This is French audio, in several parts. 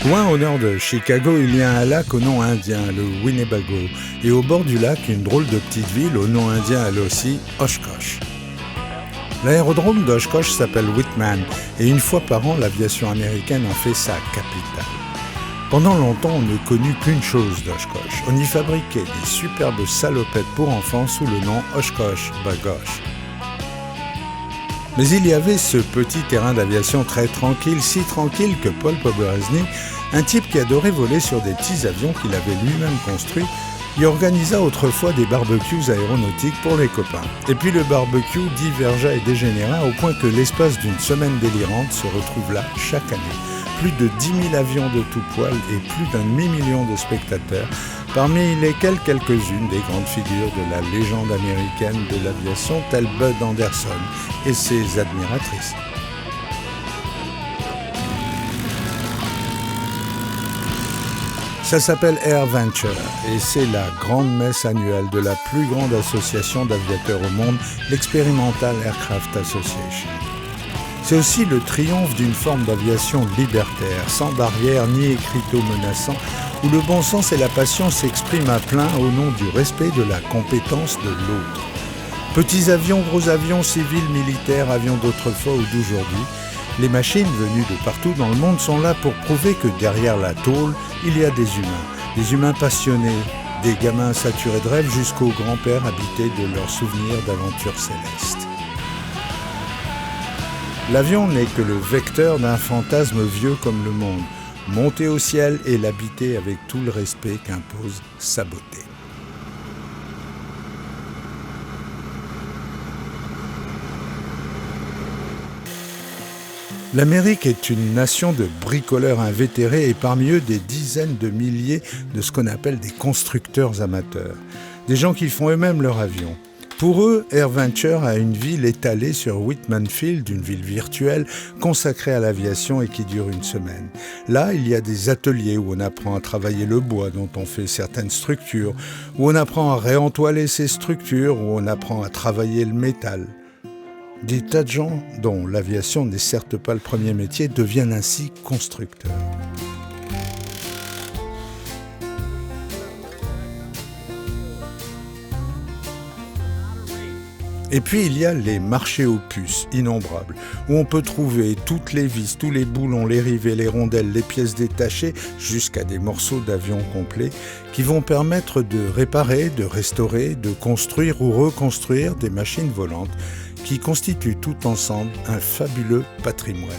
Loin au nord de Chicago, il y a un lac au nom indien, le Winnebago, et au bord du lac, une drôle de petite ville au nom indien elle aussi, Oshkosh. L'aérodrome d'Oshkosh s'appelle Whitman, et une fois par an, l'aviation américaine en fait sa capitale. Pendant longtemps, on ne connut qu'une chose d'Oshkosh. On y fabriquait des superbes salopettes pour enfants sous le nom Oshkosh Bagosh. Mais il y avait ce petit terrain d'aviation très tranquille, si tranquille que Paul Poberezny, un type qui adorait voler sur des petits avions qu'il avait lui-même construits, y organisa autrefois des barbecues aéronautiques pour les copains. Et puis le barbecue divergea et dégénéra au point que l'espace d'une semaine délirante se retrouve là chaque année. Plus de 10 000 avions de tout poil et plus d'un demi-million de spectateurs, parmi lesquels quelques-unes des grandes figures de la légende américaine de l'aviation, telle Bud Anderson et ses admiratrices. Ça s'appelle Air Venture et c'est la grande messe annuelle de la plus grande association d'aviateurs au monde, l'Experimental Aircraft Association. C'est aussi le triomphe d'une forme d'aviation libertaire, sans barrière ni écriteau menaçant, où le bon sens et la passion s'expriment à plein au nom du respect de la compétence de l'autre. Petits avions, gros avions, civils, militaires, avions d'autrefois ou d'aujourd'hui, les machines venues de partout dans le monde sont là pour prouver que derrière la tôle, il y a des humains passionnés, des gamins saturés de rêves jusqu'aux grands-pères habités de leurs souvenirs d'aventures célestes. L'avion n'est que le vecteur d'un fantasme vieux comme le monde, monter au ciel et l'habiter avec tout le respect qu'impose sa beauté. L'Amérique est une nation de bricoleurs invétérés et parmi eux des dizaines de milliers de ce qu'on appelle des constructeurs amateurs, des gens qui font eux-mêmes leur avion. Pour eux, Air Venture a une ville étalée sur Whitman Field, une ville virtuelle consacrée à l'aviation et qui dure une semaine. Là, il y a des ateliers où on apprend à travailler le bois dont on fait certaines structures, où on apprend à réentoiler ces structures, où on apprend à travailler le métal. Des tas de gens, dont l'aviation n'est certes pas le premier métier, deviennent ainsi constructeurs. Et puis il y a les marchés aux puces, innombrables, où on peut trouver toutes les vis, tous les boulons, les rivets, les rondelles, les pièces détachées, jusqu'à des morceaux d'avion complets, qui vont permettre de réparer, de restaurer, de construire ou reconstruire des machines volantes, qui constituent tout ensemble un fabuleux patrimoine.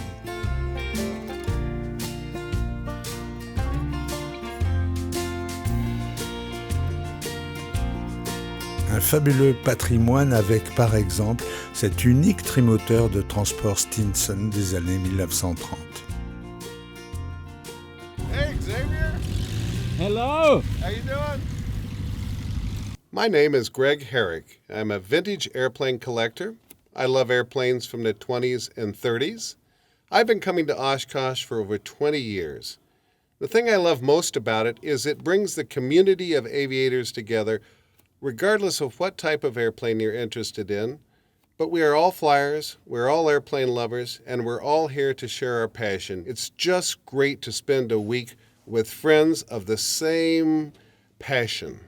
Un fabuleux patrimoine avec, par exemple, cet unique trimoteur de transport Stinson des années 1930. Hey, Xavier! Hello! How you doing? My name is Greg Herrick. I'm a vintage airplane collector. I love airplanes from the 20s and 30s. I've been coming to Oshkosh for over 20 years. The thing I love most about it is it brings the community of aviators together regardless of what type of airplane you're interested in. But we are all flyers, we're all airplane lovers, and we're all here to share our passion. It's just great to spend a week with friends of the same passion.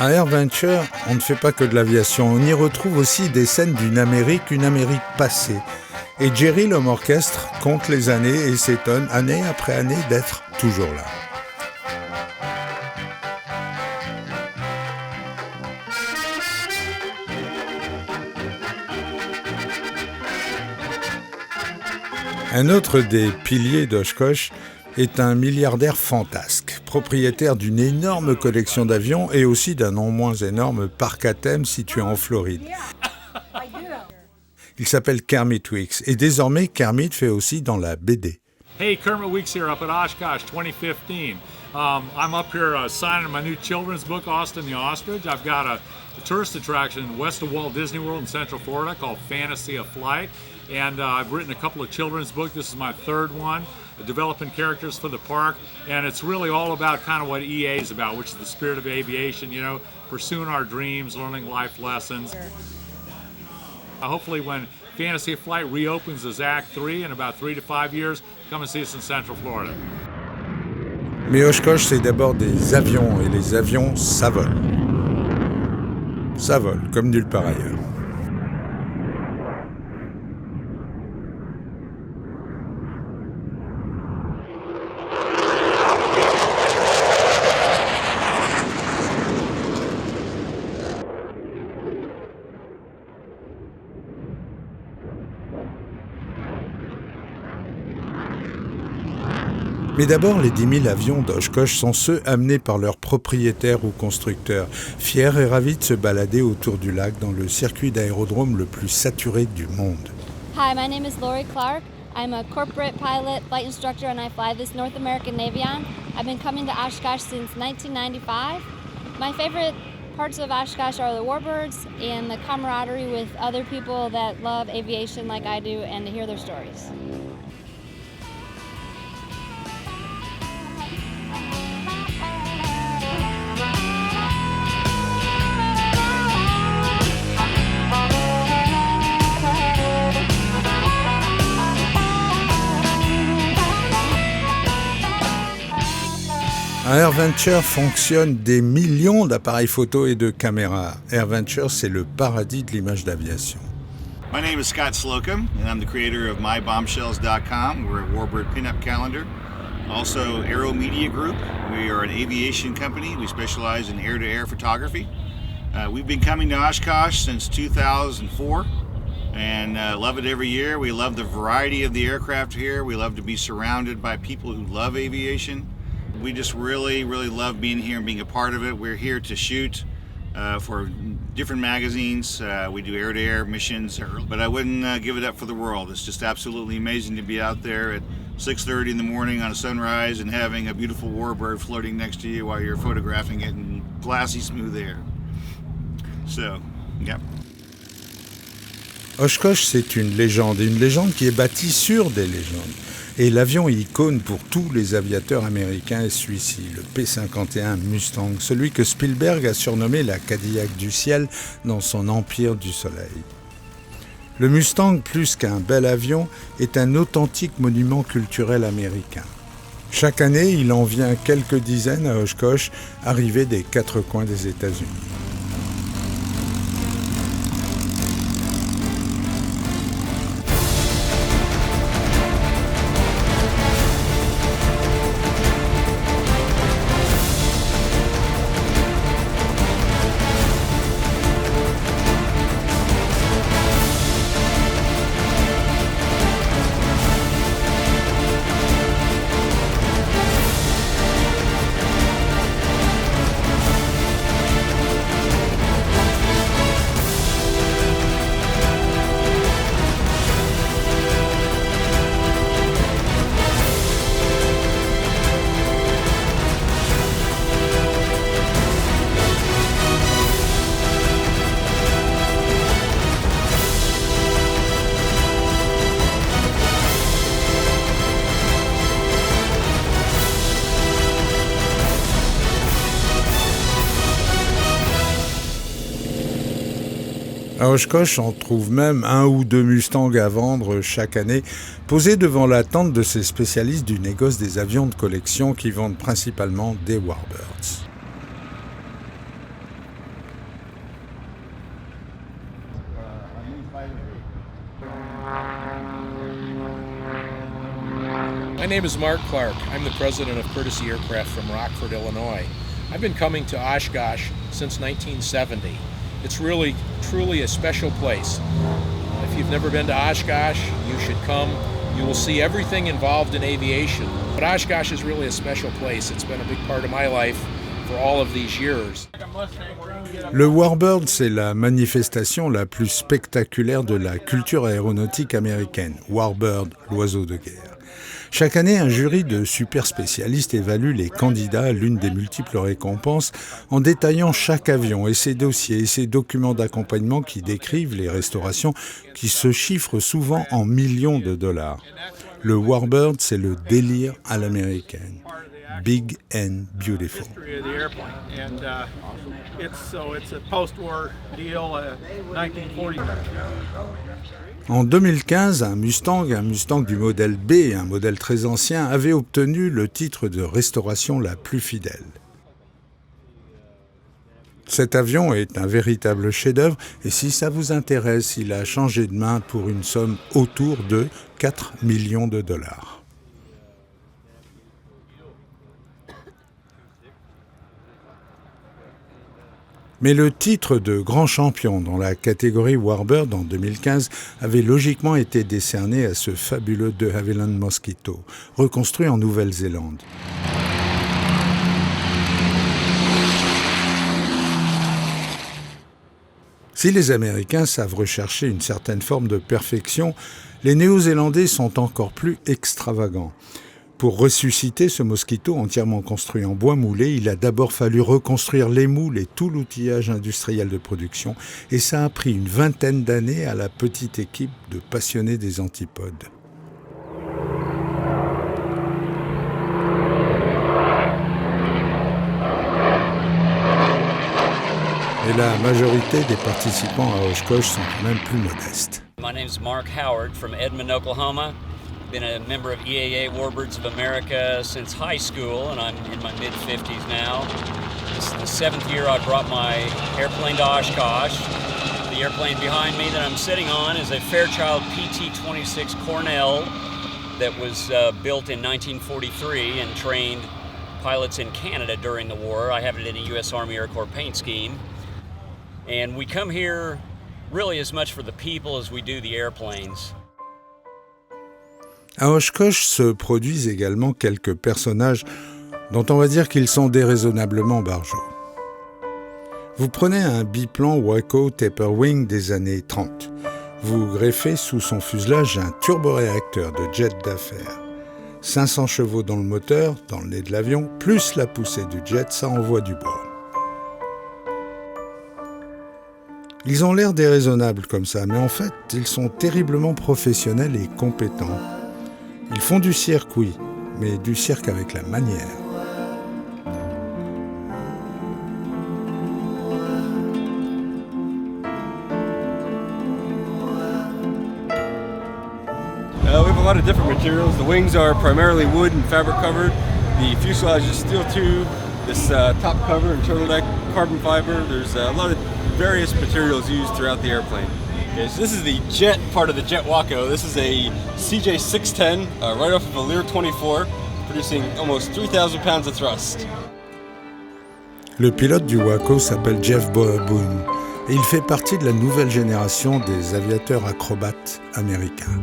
À Air Venture, on ne fait pas que de l'aviation, on y retrouve aussi des scènes une Amérique passée. Et Jerry, l'homme orchestre, compte les années et s'étonne, année après année, d'être toujours là. Un autre des piliers d'Oshkosh est un milliardaire fantasque, propriétaire d'une énorme collection d'avions et aussi d'un non moins énorme parc à thème situé en Floride. Il s'appelle Kermit Weeks et désormais Kermit fait aussi dans la BD. Hey, Kermit Weeks here up at Oshkosh 2015. I'm up here signing my new children's book, Austin the Ostrich. I've got a tourist attraction west of Walt Disney World in Central Florida called Fantasy of Flight. And I've written a couple of children's books. This is my third one, developing characters for the park. And it's really all about kind of what EA is about, which is the spirit of aviation, you know, pursuing our dreams, learning life lessons. Hopefully when Fantasy Flight reopens as Act 3 in about 3 to 5 years. Come and see us in Central Florida. Mais Oshkosh, c'est d'abord des avions, et les avions, ça vole. Ça vole, comme nulle part ailleurs. Mais d'abord, les 10 000 avions d'Oshkosh sont ceux amenés par leurs propriétaires ou constructeurs, fiers et ravis de se balader autour du lac dans le circuit d'aérodrome le plus saturé du monde. Hi, my name is Lori Clark. I'm a corporate pilot, flight instructor, and I fly this North American Navion. I've been coming to Oshkosh since 1995. My favorite parts of Oshkosh are the warbirds and the camaraderie with other people that love aviation like I do and to hear their stories. À AirVenture fonctionnent des millions d'appareils photo et de caméras. AirVenture, c'est le paradis de l'image d'aviation. My name is Scott Slocum, and I'm the creator of MyBombshells.com. We're a Warbird pinup calendar. Also, Aero Media Group. We are an aviation company. We specialize in air-to-air photography. We've been coming to Oshkosh since 2004 and love it every year. We love the variety of the aircraft here. We love to be surrounded by people who love aviation. We just really love being here and being a part of it. We're here to shoot for different magazines. We do air-to-air missions, but I wouldn't give it up for the world. It's just absolutely amazing to be out there at 6:30 in the morning on a sunrise and having a beautiful warbird floating next to you while you're photographing it in glassy, smooth air. So, yeah. Oshkosh, c'est une légende qui est bâtie sur des légendes. Et l'avion icône pour tous les aviateurs américains est celui-ci, le P-51 Mustang, celui que Spielberg a surnommé la Cadillac du ciel dans son Empire du Soleil. Le Mustang, plus qu'un bel avion, est un authentique monument culturel américain. Chaque année, il en vient quelques dizaines à Oshkosh, arrivés des 4 coins des États-Unis. À Oshkosh, on trouve même 1 ou 2 Mustangs à vendre chaque année, posés devant la tente de ces spécialistes du négoce des avions de collection qui vendent principalement des Warbirds. My name is Mark Clark. I'm the president of Courtesy Aircraft from Rockford, Illinois. I've been coming to Oshkosh since 1970. It's really, truly a special place. If you've never been to Oshkosh, you should come. You will see everything involved in aviation. But Oshkosh is really a special place. It's been a big part of my life for all of these years. Le Warbird, c'est la manifestation la plus spectaculaire de la culture aéronautique américaine. Warbird, l'oiseau de guerre. Chaque année, un jury de super spécialistes évalue les candidats à l'une des multiples récompenses en détaillant chaque avion et ses dossiers et ses documents d'accompagnement qui décrivent les restaurations qui se chiffrent souvent en millions de dollars. Le Warbird, c'est le délire à l'américaine. Big and beautiful. It's a post-war deal, 1940. En 2015, un Mustang du modèle B, un modèle très ancien, avait obtenu le titre de restauration la plus fidèle. Cet avion est un véritable chef-d'œuvre et si ça vous intéresse, il a changé de main pour une somme autour de 4 millions de dollars. Mais le titre de grand champion dans la catégorie Warbird en 2015 avait logiquement été décerné à ce fabuleux de Havilland Mosquito, reconstruit en Nouvelle-Zélande. Si les Américains savent rechercher une certaine forme de perfection, les Néo-Zélandais sont encore plus extravagants. Pour ressusciter ce Mosquito entièrement construit en bois moulé, il a d'abord fallu reconstruire les moules et tout l'outillage industriel de production, et ça a pris une vingtaine d'années à la petite équipe de passionnés des antipodes. Et la majorité des participants à Oshkosh sont quand même plus modestes. My name is Mark Howard from Edmond, Oklahoma. Been a member of EAA Warbirds of America since high school, and I'm in my mid-50s now. This is the 7th year I brought my airplane to Oshkosh. The airplane behind me that I'm sitting on is a Fairchild PT-26 Cornell that was built in 1943 and trained pilots in Canada during the war. I have it in a U.S. Army Air Corps paint scheme. And we come here really as much for the people as we do the airplanes. À Oshkosh se produisent également quelques personnages dont on va dire qu'ils sont déraisonnablement barjots. Vous prenez un biplan Waco Taperwing des années 30. Vous greffez sous son fuselage un turboréacteur de jet d'affaires. 500 chevaux dans le moteur, dans le nez de l'avion, plus la poussée du jet, ça envoie du bois. Ils ont l'air déraisonnables comme ça, mais en fait, ils sont terriblement professionnels et compétents. Ils font du cirque, oui, mais du cirque avec la manière. We have a lot of different materials. The wings are primarily wood and fabric covered. The fuselage is steel tube. This top cover and turtleneck carbon fiber. There's a lot of various materials used throughout the airplane. Okay, so this is the jet part of the Jet Waco. This is a CJ610 right off of a Lear 24, producing almost 3,000 pounds of thrust. Le pilote du Waco s'appelle Jeff Boone et il fait partie de la nouvelle génération des aviateurs acrobates américains.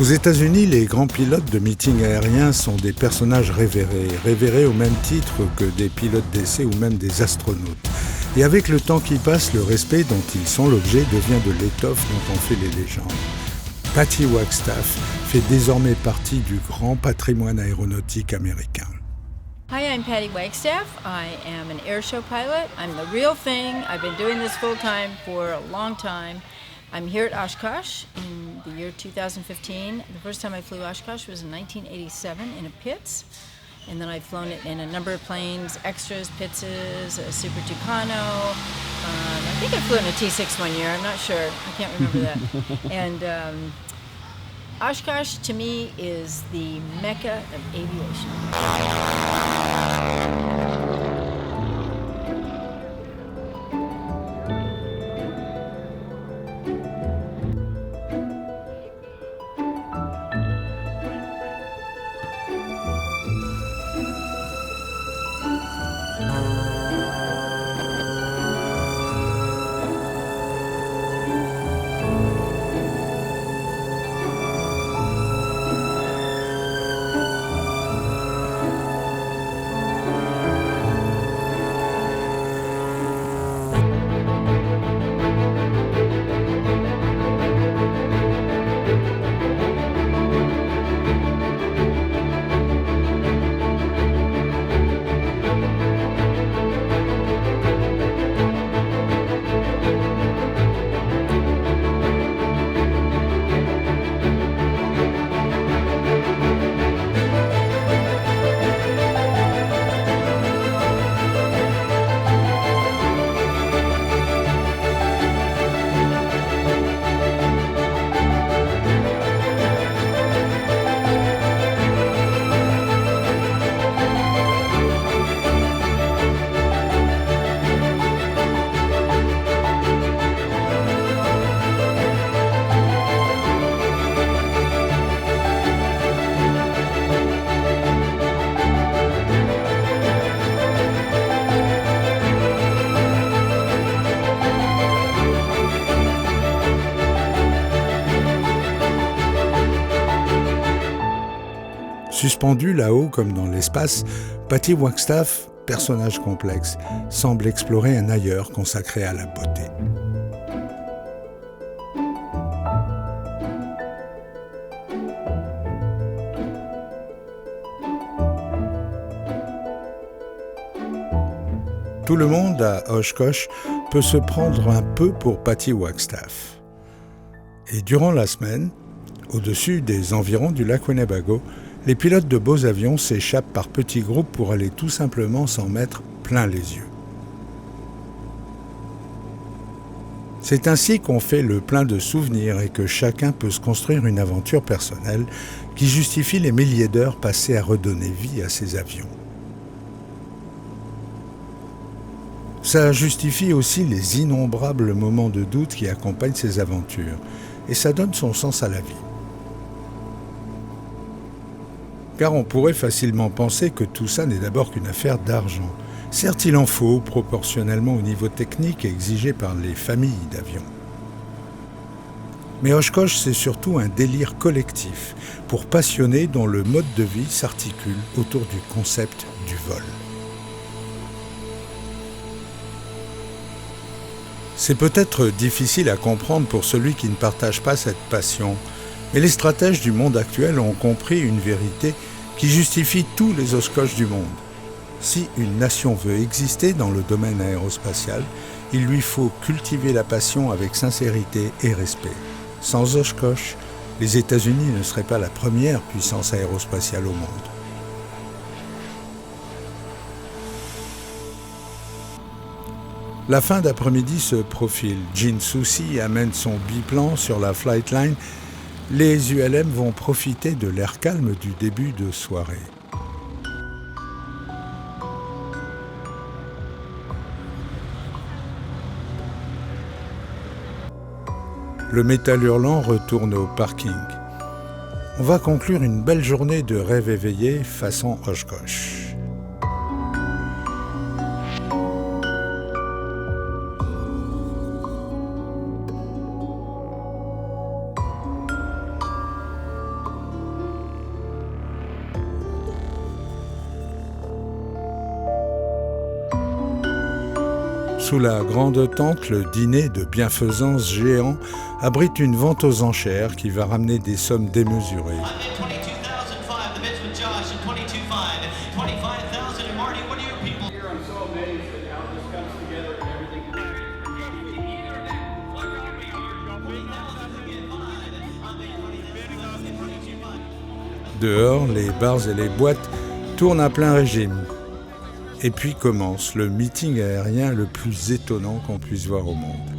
Aux États-Unis, les grands pilotes de meetings aériens sont des personnages révérés au même titre que des pilotes d'essai ou même des astronautes. Et avec le temps qui passe, le respect dont ils sont l'objet devient de l'étoffe dont on fait les légendes. Patty Wagstaff fait désormais partie du grand patrimoine aéronautique américain. Hi, I'm Patty Wagstaff. I am an air show pilot. I'm the real thing. I've been doing this full time for a long time. I'm here at Oshkosh in the year 2015. The first time I flew Oshkosh was in 1987 in a Pitts. And then I've flown it in a number of planes, extras, Pittses, a Super Tucano. I think I flew in a T6 one year. I'm not sure. I can't remember that. And Oshkosh, to me, is the mecca of aviation. Suspendue là-haut comme dans l'espace, Patty Wagstaff, personnage complexe, semble explorer un ailleurs consacré à la beauté. Tout le monde à Oshkosh peut se prendre un peu pour Patty Wagstaff. Et durant la semaine, au-dessus des environs du lac Winnebago, les pilotes de beaux avions s'échappent par petits groupes pour aller tout simplement s'en mettre plein les yeux. C'est ainsi qu'on fait le plein de souvenirs et que chacun peut se construire une aventure personnelle qui justifie les milliers d'heures passées à redonner vie à ces avions. Ça justifie aussi les innombrables moments de doute qui accompagnent ces aventures, et ça donne son sens à la vie. Car on pourrait facilement penser que tout ça n'est d'abord qu'une affaire d'argent. Certes, il en faut, proportionnellement au niveau technique exigé par les familles d'avions. Mais Oshkosh, c'est surtout un délire collectif pour passionnés dont le mode de vie s'articule autour du concept du vol. C'est peut-être difficile à comprendre pour celui qui ne partage pas cette passion, mais les stratèges du monde actuel ont compris une vérité qui justifie tous les Oshkosh du monde. Si une nation veut exister dans le domaine aérospatial, il lui faut cultiver la passion avec sincérité et respect. Sans Oshkosh, les États-Unis ne seraient pas la première puissance aérospatiale au monde. La fin d'après-midi se profile. Gene Soucy amène son biplan sur la Flightline. Les ULM vont profiter de l'air calme du début de soirée. Le métal hurlant retourne au parking. On va conclure une belle journée de rêve éveillé façon Oshkosh. Sous la grande tente, le dîner de bienfaisance géant abrite une vente aux enchères qui va ramener des sommes démesurées. Dehors, les bars et les boîtes tournent à plein régime. Et puis commence le meeting aérien le plus étonnant qu'on puisse voir au monde.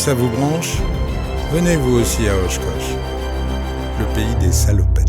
Ça vous branche, venez vous aussi à Oshkosh, le pays des salopettes.